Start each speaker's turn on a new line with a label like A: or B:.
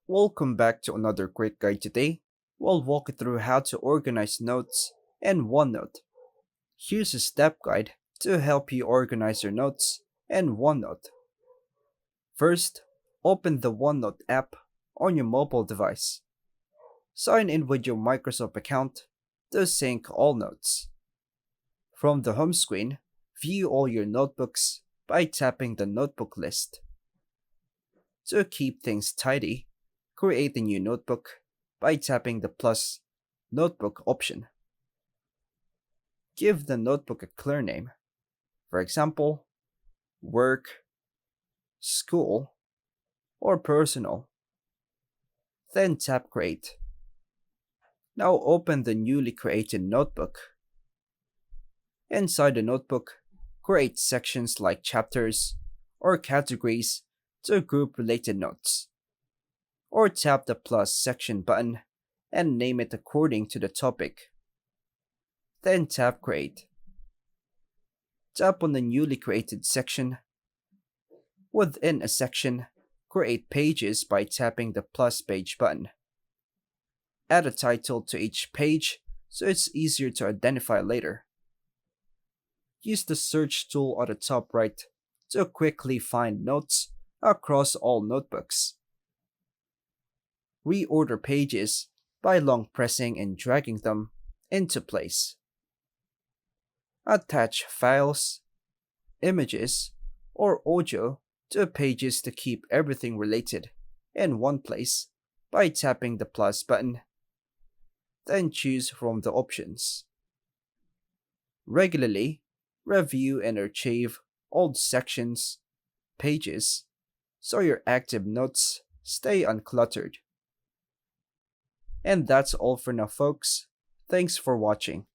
A: Welcome back to another quick guide today. We'll walk you through how to organize notes in OneNote. Here's a step guide to help you organize your notes in OneNote. First, open the OneNote app on your mobile device. Sign in with your Microsoft account to sync all notes. From the home screen, view all your notebooks by tapping the notebook list. To keep things tidy, create a new notebook by tapping the plus notebook option. Give the notebook a clear name, for example, work, school, or personal. Then tap create. Now open the newly created notebook. Inside the notebook, create sections like chapters or categories to group related notes. Or tap the plus section button and name it according to the topic. Then tap create. Tap on the newly created section. Within a section, create pages by tapping the plus page button. Add a title to each page so it's easier to identify later. Use the search tool at the top right to quickly find notes across all notebooks. Reorder pages by long pressing and dragging them into place. Attach files, images, or audio to pages to keep everything related in one place by tapping the plus button. Then choose from the options. Regularly review and archive old sections, pages, so your active notes stay uncluttered. And that's all for now, folks. Thanks for watching.